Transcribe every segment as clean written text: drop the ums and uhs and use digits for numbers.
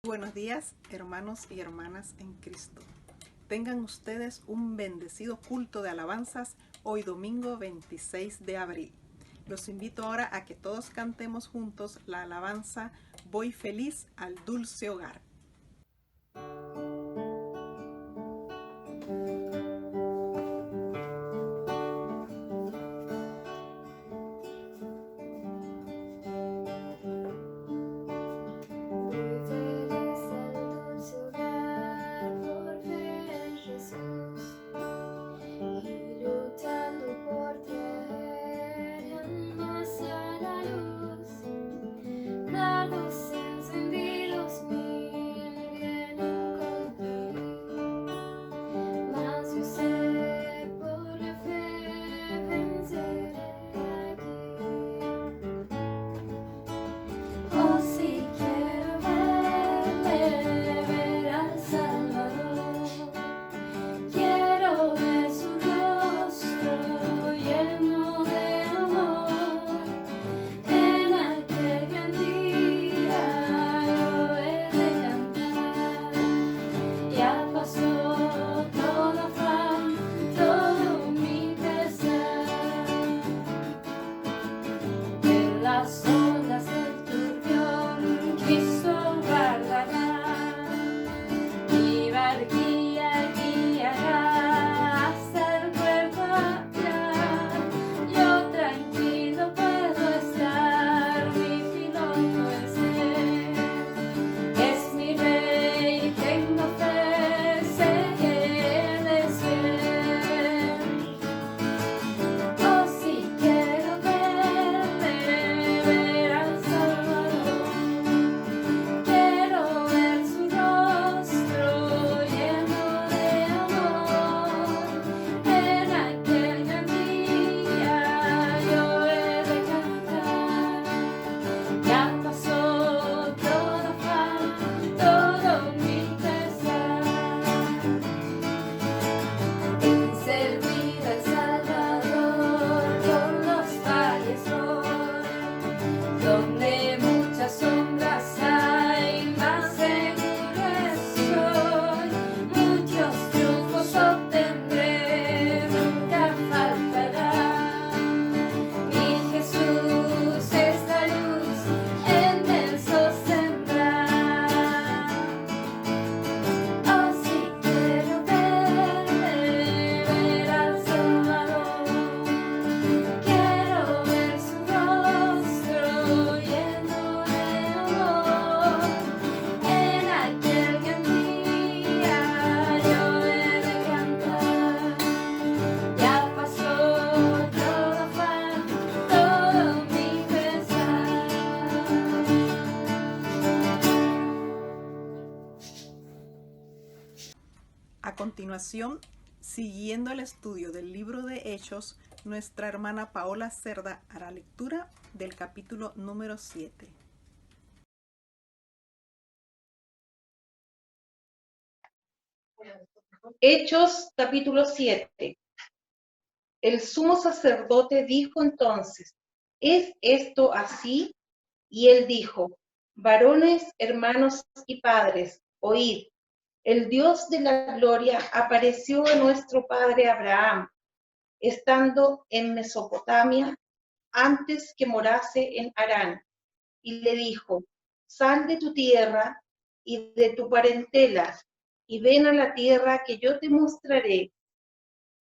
Buenos días, hermanos y hermanas en Cristo. Tengan ustedes un bendecido culto de alabanzas hoy domingo 26 de abril. Los invito ahora a que todos cantemos juntos la alabanza Voy feliz al dulce hogar. A continuación, siguiendo el estudio del libro de Hechos, nuestra hermana Paola Cerda hará lectura del capítulo número 7. Hechos capítulo 7. El sumo sacerdote dijo entonces: ¿es esto así? Y él dijo: varones, hermanos y padres, oíd. El Dios de la gloria apareció a nuestro padre Abraham, estando en Mesopotamia, antes que morase en Harán, y le dijo: sal de tu tierra y de tu parentela, y ven a la tierra que yo te mostraré.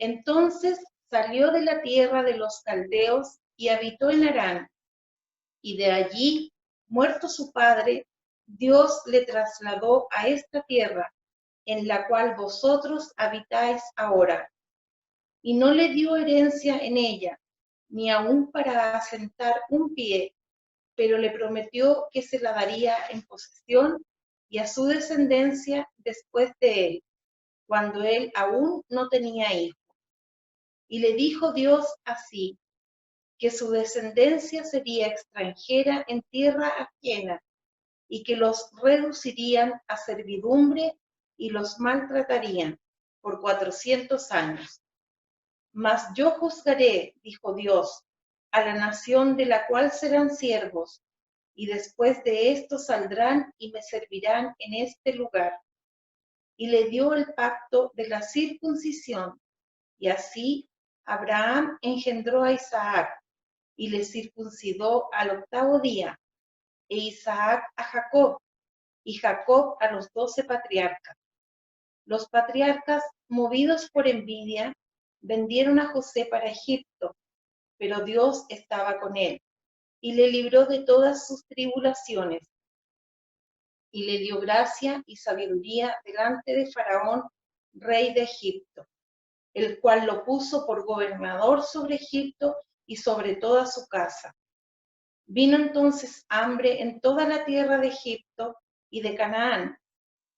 Entonces salió de la tierra de los caldeos y habitó en Harán, y de allí, muerto su padre, Dios le trasladó a esta tierra, en la cual vosotros habitáis ahora, y no le dio herencia en ella, ni aun para asentar un pie, pero le prometió que se la daría en posesión y a su descendencia después de él, cuando él aún no tenía hijo. Y le dijo Dios así: que su descendencia sería extranjera en tierra ajena, y que los reducirían a servidumbre y los maltratarían por 400 años. Mas yo juzgaré, dijo Dios, a la nación de la cual serán siervos, y después de esto saldrán y me servirán en este lugar. Y le dio el pacto de la circuncisión, y así Abraham engendró a Isaac, y le circuncidó al 8º día, e Isaac a Jacob, y Jacob a los 12 patriarcas. Los patriarcas, movidos por envidia, vendieron a José para Egipto, pero Dios estaba con él, y le libró de todas sus tribulaciones, y le dio gracia y sabiduría delante de Faraón, rey de Egipto, el cual lo puso por gobernador sobre Egipto y sobre toda su casa. Vino entonces hambre en toda la tierra de Egipto y de Canaán,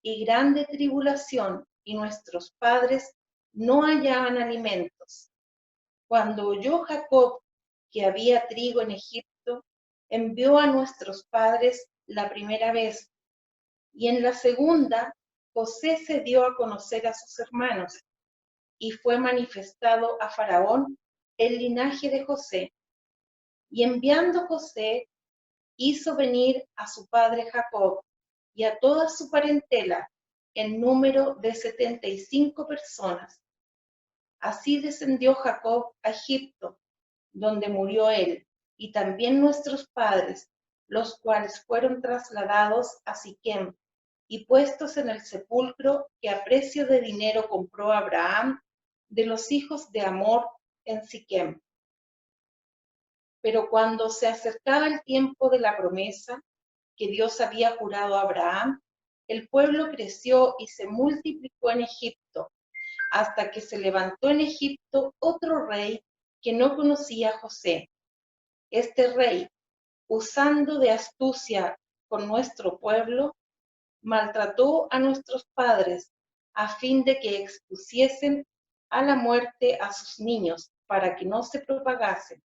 y grande tribulación, y nuestros padres no hallaban alimentos. Cuando oyó Jacob que había trigo en Egipto, envió a nuestros padres la primera vez, y en la segunda José se dio a conocer a sus hermanos, y fue manifestado a Faraón el linaje de José. Y enviando José, hizo venir a su padre Jacob y a toda su parentela, en número de 75 personas. Así descendió Jacob a Egipto, donde murió él, y también nuestros padres, los cuales fueron trasladados a Siquem y puestos en el sepulcro que a precio de dinero compró Abraham de los hijos de Hamor en Siquem. Pero cuando se acercaba el tiempo de la promesa que Dios había jurado a Abraham, el pueblo creció y se multiplicó en Egipto, hasta que se levantó en Egipto otro rey que no conocía a José. Este rey, usando de astucia con nuestro pueblo, maltrató a nuestros padres a fin de que expusiesen a la muerte a sus niños para que no se propagasen.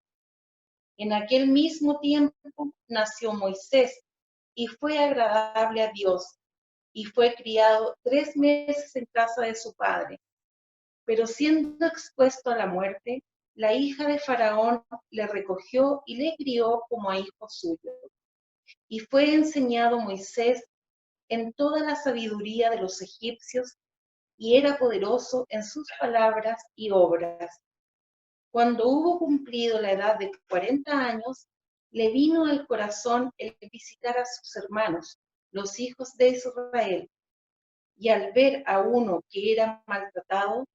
En aquel mismo tiempo nació Moisés y fue agradable a Dios, y fue criado 3 meses en casa de su padre. Pero siendo expuesto a la muerte, la hija de Faraón le recogió y le crió como a hijo suyo. Y fue enseñado Moisés en toda la sabiduría de los egipcios, y era poderoso en sus palabras y obras. Cuando hubo cumplido la edad de 40 años, le vino al corazón el visitar a sus hermanos, los hijos de Israel, y al ver a uno que era maltratado,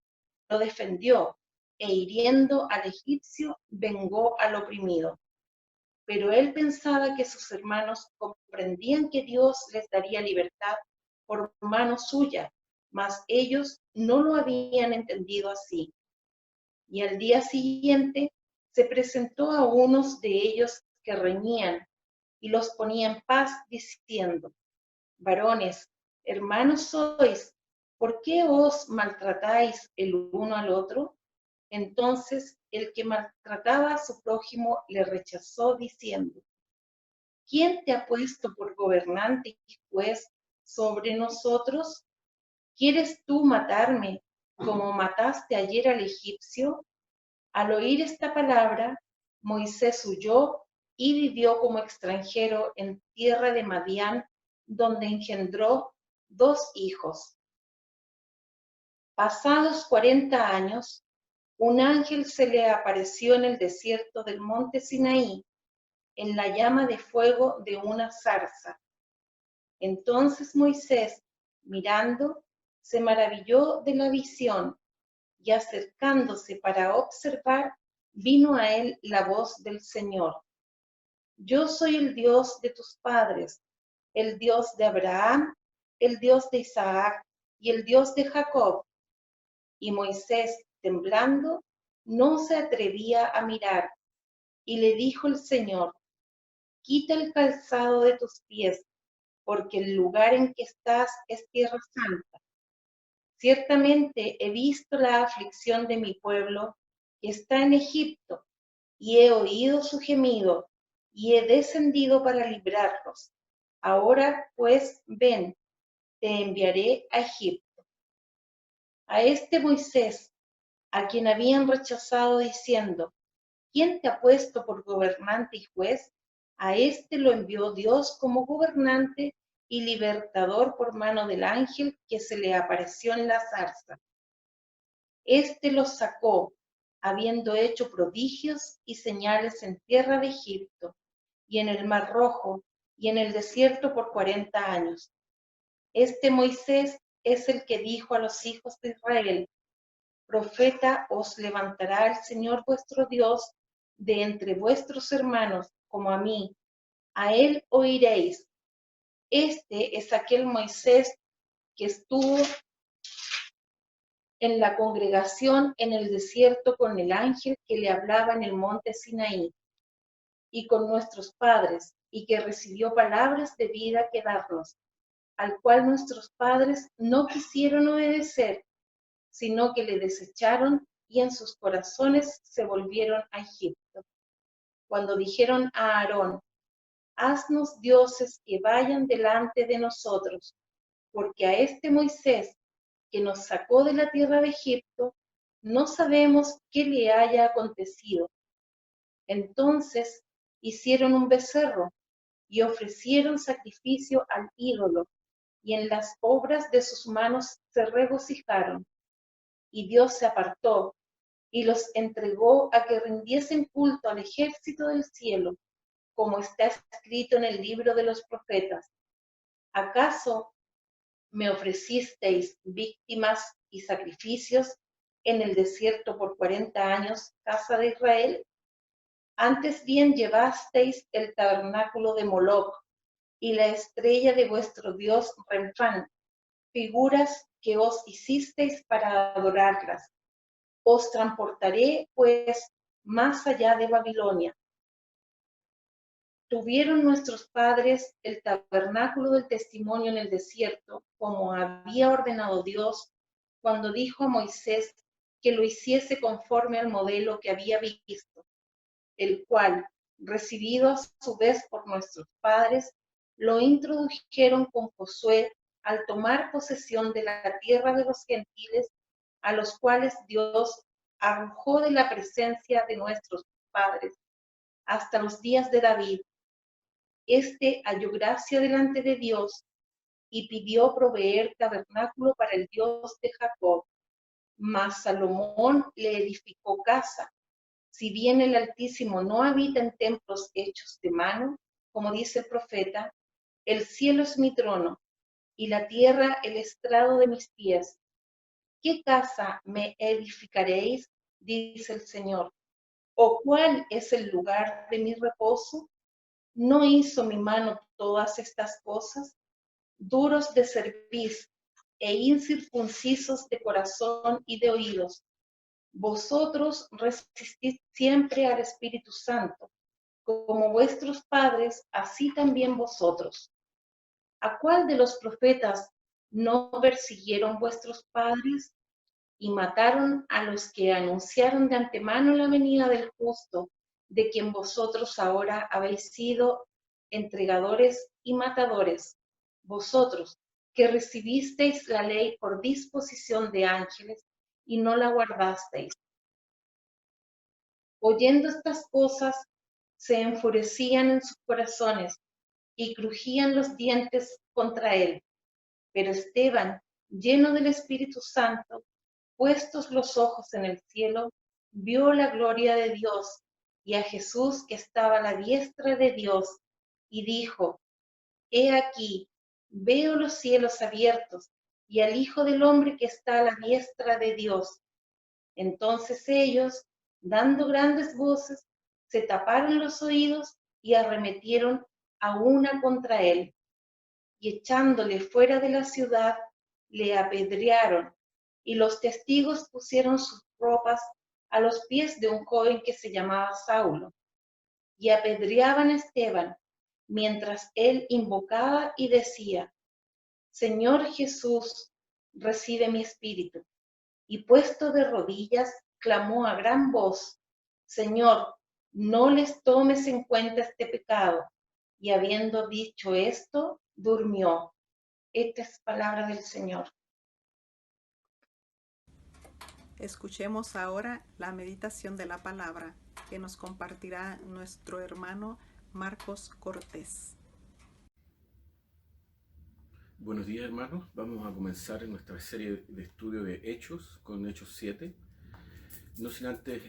lo defendió, e hiriendo al egipcio, vengó al oprimido. Pero él pensaba que sus hermanos comprendían que Dios les daría libertad por mano suya, mas ellos no lo habían entendido así. Y al día siguiente se presentó a unos de ellos que reñían y los ponía en paz, diciendo: varones, hermanos sois, ¿por qué os maltratáis el uno al otro? Entonces el que maltrataba a su prójimo le rechazó, diciendo: ¿quién te ha puesto por gobernante y juez sobre nosotros? ¿Quieres tú matarme como mataste ayer al egipcio? Al oír esta palabra, Moisés huyó y vivió como extranjero en tierra de Madián, donde engendró 2 hijos. Pasados 40 años, un ángel se le apareció en el desierto del monte Sinaí, en la llama de fuego de una zarza. Entonces Moisés, mirando, se maravilló de la visión, y acercándose para observar, vino a él la voz del Señor: yo soy el Dios de tus padres, el Dios de Abraham, el Dios de Isaac y el Dios de Jacob. Y Moisés, temblando, no se atrevía a mirar. Y le dijo el Señor: quita el calzado de tus pies, porque el lugar en que estás es tierra santa. Ciertamente he visto la aflicción de mi pueblo que está en Egipto, y he oído su gemido, y he descendido para librarlos. Ahora pues ven, te enviaré a Egipto. A este Moisés, a quien habían rechazado diciendo: ¿quién te ha puesto por gobernante y juez? A este lo envió Dios como gobernante y libertador por mano del ángel que se le apareció en la zarza. Este los sacó, habiendo hecho prodigios y señales en tierra de Egipto, y en el Mar Rojo, y en el desierto por 40 años. Este Moisés es el que dijo a los hijos de Israel: profeta os levantará el Señor vuestro Dios de entre vuestros hermanos, como a mí. A él oiréis. Este es aquel Moisés que estuvo en la congregación en el desierto con el ángel que le hablaba en el monte Sinaí, y con nuestros padres, y que recibió palabras de vida que darnos, al cual nuestros padres no quisieron obedecer, sino que le desecharon y en sus corazones se volvieron a Egipto. Cuando dijeron a Aarón: haznos dioses que vayan delante de nosotros, porque a este Moisés que nos sacó de la tierra de Egipto, no sabemos qué le haya acontecido. Entonces hicieron un becerro y ofrecieron sacrificio al ídolo, y en las obras de sus manos se regocijaron. Y Dios se apartó y los entregó a que rindiesen culto al ejército del cielo, como está escrito en el libro de los profetas. ¿Acaso me ofrecisteis víctimas y sacrificios en el desierto por 40 años, casa de Israel? Antes bien llevasteis el tabernáculo de Moloc y la estrella de vuestro dios Renfán, figuras que os hicisteis para adorarlas. Os transportaré, pues, más allá de Babilonia. Tuvieron nuestros padres el tabernáculo del testimonio en el desierto, como había ordenado Dios, cuando dijo a Moisés que lo hiciese conforme al modelo que había visto, el cual, recibido a su vez por nuestros padres, lo introdujeron con Josué al tomar posesión de la tierra de los gentiles, a los cuales Dios arrojó de la presencia de nuestros padres hasta los días de David. Este halló gracia delante de Dios y pidió proveer tabernáculo para el Dios de Jacob. Mas Salomón le edificó casa. Si bien el Altísimo no habita en templos hechos de mano, como dice el profeta, el cielo es mi trono y la tierra el estrado de mis pies. ¿Qué casa me edificaréis? Dice el Señor. ¿O cuál es el lugar de mi reposo? ¿No hizo mi mano todas estas cosas? Duros de cerviz e incircuncisos de corazón y de oídos. Vosotros resistid siempre al Espíritu Santo, como vuestros padres, así también vosotros. ¿A cuál de los profetas no persiguieron vuestros padres y mataron a los que anunciaron de antemano la venida del justo, de quien vosotros ahora habéis sido entregadores y matadores? Vosotros, que recibisteis la ley por disposición de ángeles y no la guardasteis. Oyendo estas cosas, se enfurecían en sus corazones y crujían los dientes contra él. Pero Esteban, lleno del Espíritu Santo, puestos los ojos en el cielo, vio la gloria de Dios y a Jesús que estaba a la diestra de Dios, y dijo: he aquí, veo los cielos abiertos y al Hijo del Hombre que está a la diestra de Dios. Entonces ellos, dando grandes voces, se taparon los oídos y arremetieron a una contra él, y echándole fuera de la ciudad, le apedrearon, y los testigos pusieron sus ropas a los pies de un joven que se llamaba Saulo, y apedreaban a Esteban, mientras él invocaba y decía: Señor Jesús, recibe mi espíritu. Y puesto de rodillas, clamó a gran voz: Señor, no les tomes en cuenta este pecado. Y habiendo dicho esto, durmió. Esta es palabra del Señor. Escuchemos ahora la meditación de la palabra que nos compartirá nuestro hermano Marcos Cortés. Buenos días, hermanos. Vamos a comenzar en nuestra serie de estudio de Hechos, con Hechos 7. No sin antes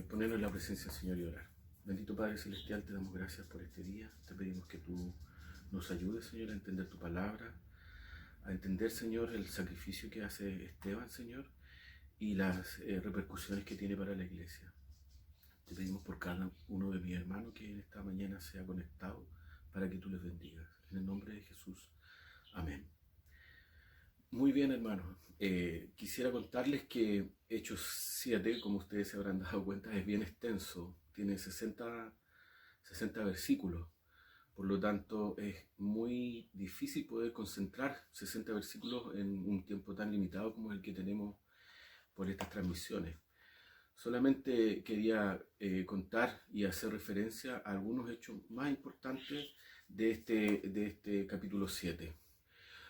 ponernos en la presencia del Señor y orar. Bendito Padre Celestial, te damos gracias por este día. Te pedimos que tú nos ayudes, Señor, a entender tu palabra, a entender, Señor, el sacrificio que hace Esteban, Señor, y las repercusiones que tiene para la iglesia. Te pedimos por cada uno de mis hermanos que en esta mañana sea conectado para que tú les bendigas. En el nombre de Jesús. Amén. Muy bien, hermanos. Quisiera contarles que Hechos 7, como ustedes se habrán dado cuenta, es bien extenso. Tiene 60 versículos. Por lo tanto, es muy difícil poder concentrar 60 versículos en un tiempo tan limitado como el que tenemos por estas transmisiones. Solamente quería contar y hacer referencia a algunos hechos más importantes de este capítulo 7.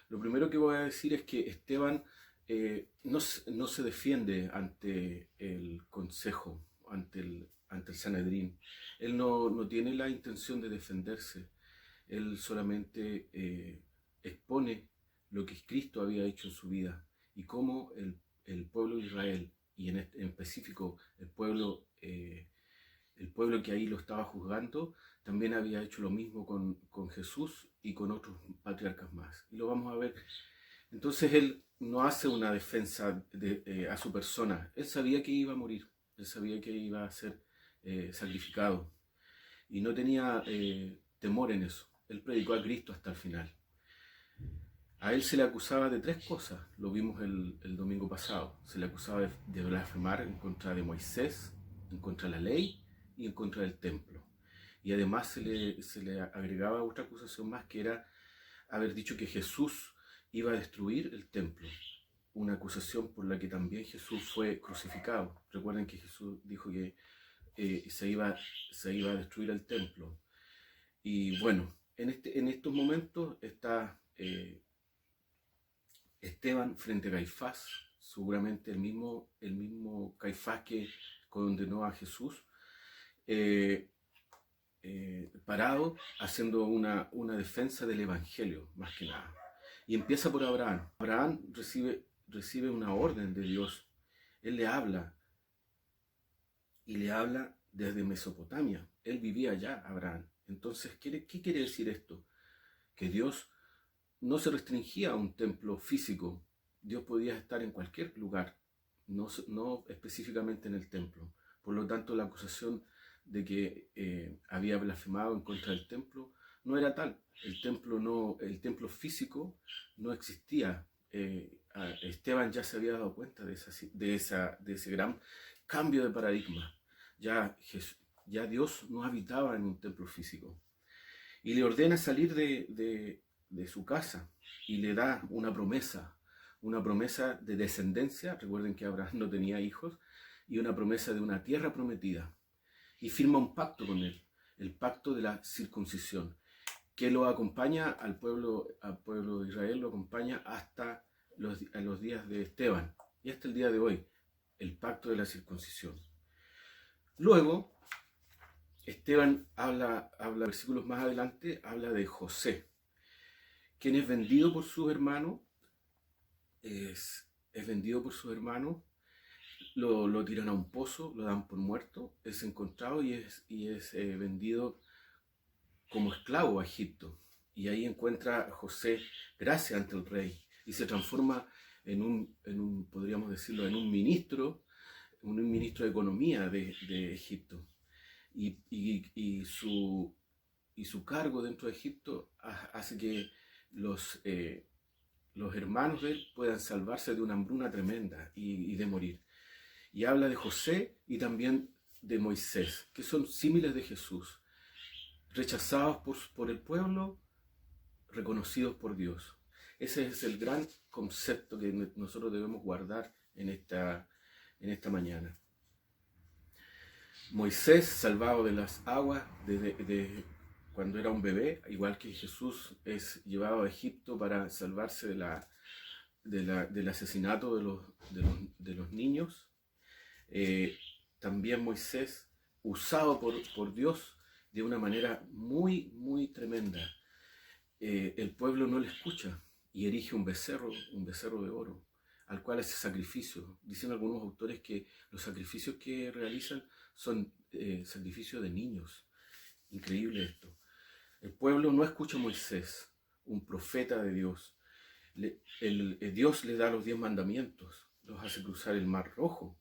Lo primero que voy a decir es que Esteban no se defiende ante el consejo, ante el Sanedrín. Él no tiene la intención de defenderse. Él solamente expone lo que Cristo había hecho en su vida y cómo el pueblo de Israel, y en específico el pueblo que ahí lo estaba juzgando, también había hecho lo mismo con Jesús y con otros patriarcas más. Y lo vamos a ver. Entonces él no hace una defensa a su persona. Él sabía que iba a morir. Él sabía que iba a ser sacrificado. Y no tenía temor en eso. Él predicó a Cristo hasta el final. A él se le acusaba de 3 cosas. Lo vimos el domingo pasado. Se le acusaba de blasfemar en contra de Moisés, en contra de la ley y en contra del templo. Y además se le agregaba otra acusación más, que era haber dicho que Jesús iba a destruir el templo. Una acusación por la que también Jesús fue crucificado. Recuerden que Jesús dijo que se iba a destruir el templo. Y bueno, en estos momentos está Esteban frente a Caifás, seguramente el mismo Caifás que condenó a Jesús. Parado, haciendo una defensa del Evangelio, más que nada. Y empieza por Abraham. Abraham recibe una orden de Dios. Él le habla, y le habla desde Mesopotamia. Él vivía allá, Abraham. Entonces, ¿qué quiere decir esto? Que Dios no se restringía a un templo físico. Dios podía estar en cualquier lugar, no específicamente en el templo. Por lo tanto, la acusación de que había blasfemado en contra del templo no era tal. El templo físico no existía. Esteban ya se había dado cuenta de ese gran cambio de paradigma. Ya Dios no habitaba en un templo físico. Y le ordena salir de su casa y le da una promesa de descendencia. Recuerden que Abraham no tenía hijos, y una promesa de una tierra prometida. Y firma un pacto con él, el pacto de la circuncisión, que lo acompaña al pueblo de Israel, lo acompaña hasta los días de Esteban y hasta el día de hoy, el pacto de la circuncisión. Luego, Esteban habla versículos más adelante, habla de José, quien es vendido por sus hermanos, es vendido por sus hermanos. Lo tiran a un pozo, lo dan por muerto, es encontrado y es vendido como esclavo a Egipto. Y ahí encuentra José gracia ante el rey y se transforma en un podríamos decirlo, en un ministro de economía de Egipto. Y su cargo dentro de Egipto hace que los hermanos de él puedan salvarse de una hambruna tremenda y de morir. Y habla de José y también de Moisés, que son símiles de Jesús, rechazados por el pueblo, reconocidos por Dios. Ese es el gran concepto que nosotros debemos guardar en esta mañana. Moisés, salvado de las aguas desde cuando era un bebé, igual que Jesús, es llevado a Egipto para salvarse del asesinato de los niños. También Moisés, usado por Dios, de una manera muy, muy tremenda. El pueblo no le escucha y erige un becerro de oro, al cual hace sacrificio. Dicen algunos autores que los sacrificios que realizan son sacrificios de niños. Increíble esto. El pueblo no escucha a Moisés, un profeta de Dios. Dios le da los 10 mandamientos, los hace cruzar el mar rojo,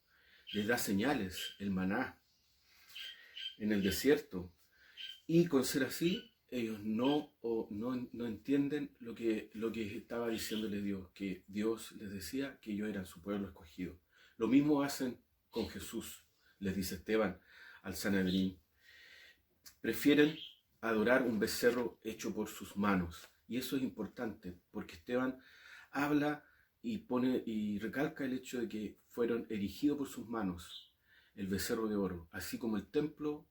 les da señales, el maná en el desierto. Y con ser así, ellos no entienden lo que estaba diciéndole Dios, que Dios les decía que ellos eran su pueblo escogido. Lo mismo hacen con Jesús, les dice Esteban al Sanedrín. Prefieren adorar un becerro hecho por sus manos. Y eso es importante, porque Esteban habla y recalca el hecho de que fueron erigidos por sus manos, el becerro de oro, así como el templo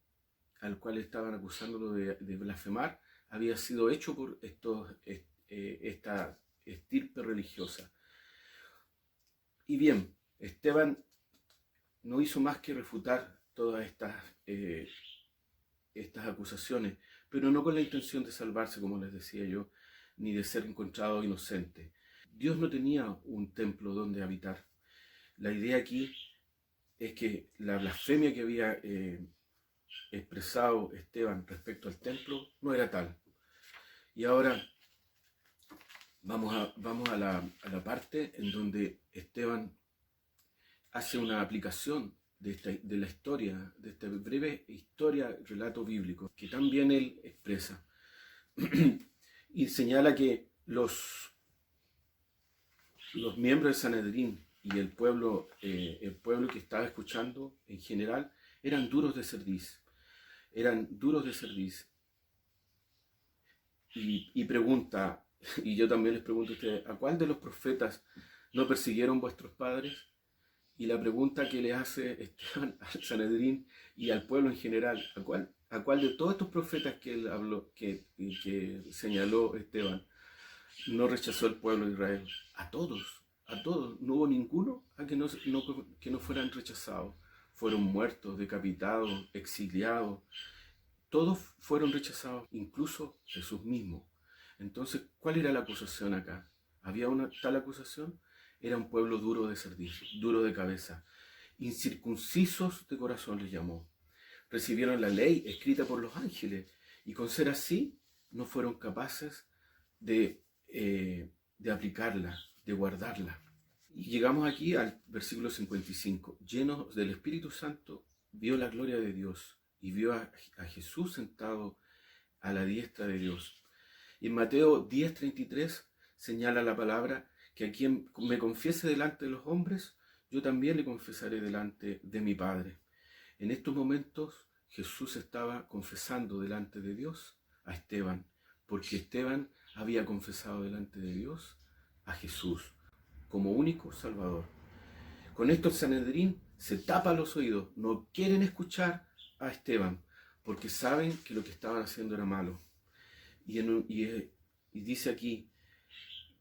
al cual estaban acusándolo de blasfemar, había sido hecho por esta estirpe religiosa. Y bien, Esteban no hizo más que refutar todas estas acusaciones, pero no con la intención de salvarse, como les decía yo, ni de ser encontrado inocente. Dios no tenía un templo donde habitar. La idea aquí es que la blasfemia que había expresado Esteban respecto al templo no era tal. Y ahora vamos a la parte en donde Esteban hace una aplicación de la historia, de esta breve historia, relato bíblico, que también él expresa. Y señala que los miembros del Sanedrín y el pueblo que estaba escuchando en general eran duros de cerviz. Y pregunta, y yo también les pregunto a ustedes, ¿a cuál de los profetas no persiguieron vuestros padres? Y la pregunta que le hace Esteban al Sanedrín y al pueblo en general, ¿a cuál de todos estos profetas que él habló, que señaló Esteban, no rechazó el pueblo de Israel? A todos. No hubo ninguno a que no fueran rechazados. Fueron muertos, decapitados, exiliados. Todos fueron rechazados, incluso Jesús mismo. Entonces, ¿cuál era la acusación acá? ¿Había una tal acusación? Era un pueblo duro de servicio, duro de cabeza. Incircuncisos de corazón les llamó. Recibieron la ley escrita por los ángeles y con ser así no fueron capaces de aplicarla, de guardarla. Y llegamos aquí al versículo 55. Lleno del Espíritu Santo, vio la gloria de Dios y vio a Jesús sentado a la diestra de Dios. Y en Mateo 10:33 señala la palabra que a quien me confiese delante de los hombres, yo también le confesaré delante de mi Padre. En estos momentos Jesús estaba confesando delante de Dios a Esteban, porque Esteban había confesado delante de Dios a Jesús como único Salvador. Con esto el Sanedrín se tapa los oídos, no quieren escuchar a Esteban, porque saben que lo que estaban haciendo era malo. Y dice aquí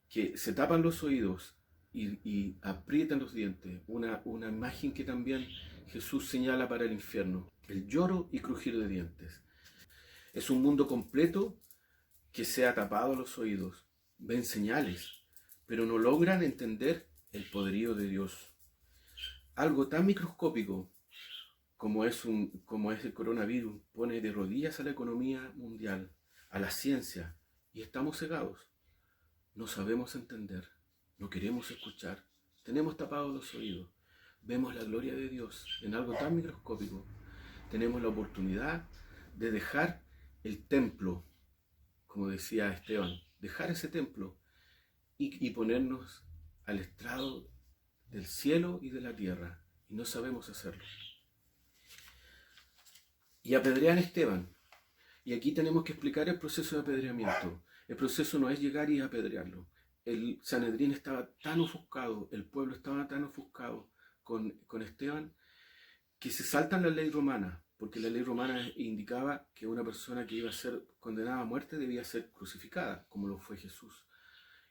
que se tapan los oídos y aprietan los dientes, una imagen que también Jesús señala para el infierno, el lloro y crujir de dientes. Es un mundo completo que se ha tapado los oídos, ven señales, pero no logran entender el poderío de Dios. Algo tan microscópico como es el coronavirus pone de rodillas a la economía mundial, a la ciencia, y estamos cegados. No sabemos entender, no queremos escuchar, tenemos tapados los oídos. Vemos la gloria de Dios en algo tan microscópico. Tenemos la oportunidad de dejar el templo, como decía Esteban, dejar ese templo y ponernos al estrado del cielo y de la tierra, y no sabemos hacerlo. Y apedrean a Esteban. Y aquí tenemos que explicar el proceso de apedreamiento. El proceso no es llegar y apedrearlo. El Sanedrín estaba tan ofuscado, el pueblo estaba tan ofuscado con Esteban, que se saltan la ley romana, porque la ley romana indicaba que una persona que iba a ser condenada a muerte debía ser crucificada, como lo fue Jesús.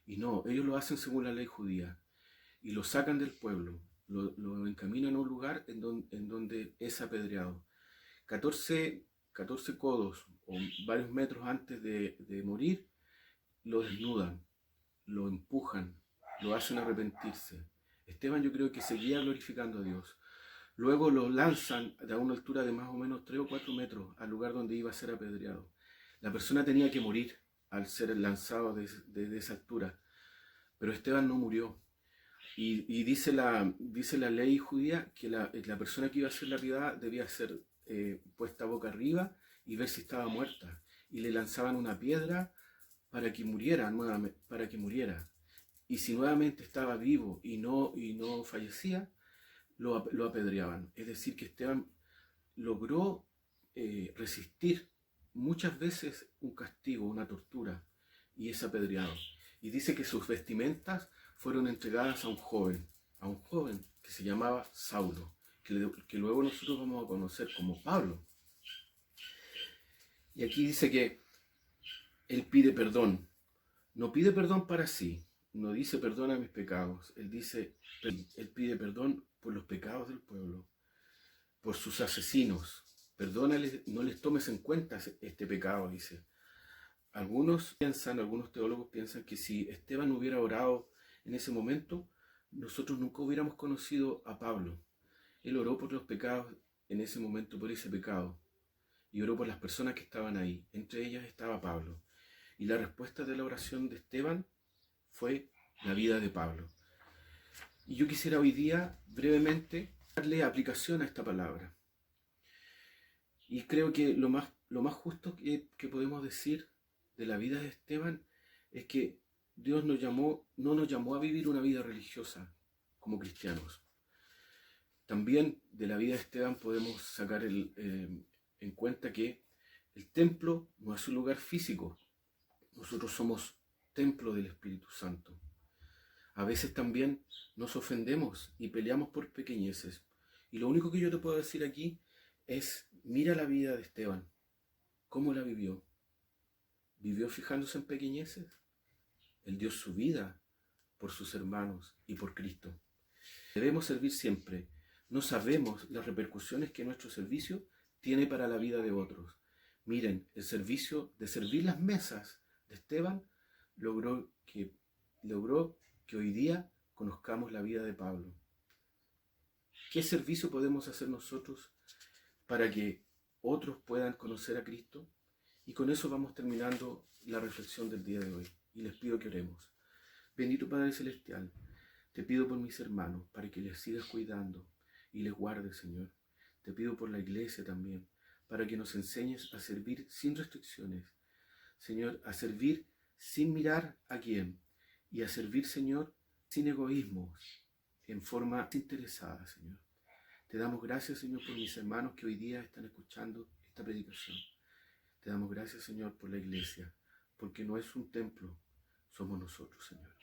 Y no, ellos lo hacen según la ley judía, y lo sacan del pueblo, lo encaminan a un lugar en donde es apedreado. 14 14 codos o varios metros antes de morir, lo desnudan, lo empujan, lo hacen arrepentirse. Esteban yo creo que seguía glorificando a Dios. Luego lo lanzan a una altura de más o menos 3 o 4 metros al lugar donde iba a ser apedreado. La persona tenía que morir al ser lanzado de esa altura, pero Esteban no murió. Y dice la ley judía que la persona que iba a ser lapidada debía ser puesta boca arriba y ver si estaba muerta. Y le lanzaban una piedra para que muriera nuevamente, para que muriera. Y si nuevamente estaba vivo y no fallecía, lo apedreaban. Es decir, que Esteban logró resistir muchas veces un castigo, una tortura, y es apedreado. Y dice que sus vestimentas fueron entregadas a un joven que se llamaba Saulo, que luego nosotros vamos a conocer como Pablo. Y aquí dice que él pide perdón. No pide perdón para sí, no dice perdona mis pecados. Él pide perdón por los pecados del pueblo, por sus asesinos. Perdónales, no les tomes en cuenta este pecado, dice. Algunos teólogos piensan que si Esteban hubiera orado en ese momento, nosotros nunca hubiéramos conocido a Pablo. Él oró por los pecados en ese momento, por ese pecado, y oró por las personas que estaban ahí. Entre ellas estaba Pablo. Y la respuesta de la oración de Esteban fue la vida de Pablo. Y yo quisiera hoy día brevemente darle aplicación a esta palabra. Y creo que lo más justo que podemos decir de la vida de Esteban es que Dios no nos llamó a vivir una vida religiosa como cristianos. También de la vida de Esteban podemos sacar en cuenta que el templo no es un lugar físico. Nosotros somos templo del Espíritu Santo. A veces también nos ofendemos y peleamos por pequeñeces. Y lo único que yo te puedo decir aquí es, mira la vida de Esteban. ¿Cómo la vivió? ¿Vivió fijándose en pequeñeces? Él dio su vida por sus hermanos y por Cristo. Debemos servir siempre. No sabemos las repercusiones que nuestro servicio tiene para la vida de otros. Miren, el servicio de servir las mesas de Esteban logró que hoy día conozcamos la vida de Pablo. ¿Qué servicio podemos hacer nosotros para que otros puedan conocer a Cristo? Y con eso vamos terminando la reflexión del día de hoy. Y les pido que oremos. Bendito Padre Celestial, te pido por mis hermanos, para que les sigas cuidando y les guardes, Señor. Te pido por la iglesia también, para que nos enseñes a servir sin restricciones. Señor, a servir sin mirar a quién. Y a servir, Señor, sin egoísmos, en forma interesada, Señor. Te damos gracias, Señor, por mis hermanos que hoy día están escuchando esta predicación. Te damos gracias, Señor, por la iglesia, porque no es un templo, somos nosotros, Señor.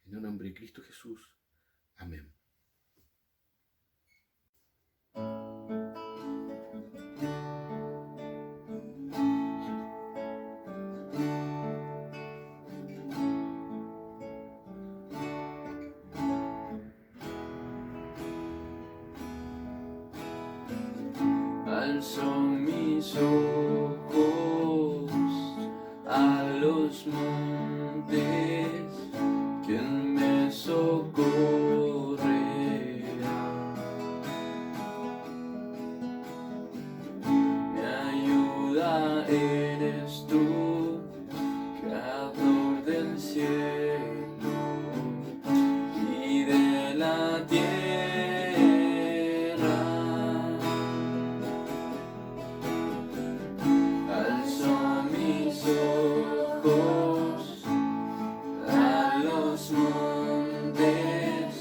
En el nombre de Cristo Jesús. Amén. Alzo mis ojos a los montes, quien me socorrerá. Mi ayuda eres tú, creador del cielo y de la tierra. Ojos a los montes,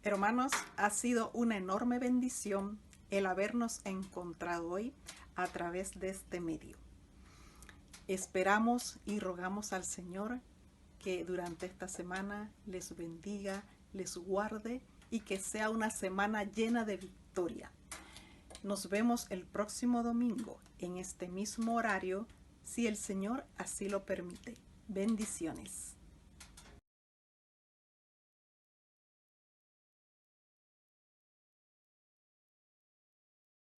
Hermanos, ha sido una enorme bendición el habernos encontrado hoy a través de este medio. Esperamos y rogamos al Señor que durante esta semana les bendiga, les guarde y que sea una semana llena de victoria. Nos vemos el próximo domingo en este mismo horario, si el Señor así lo permite. Bendiciones.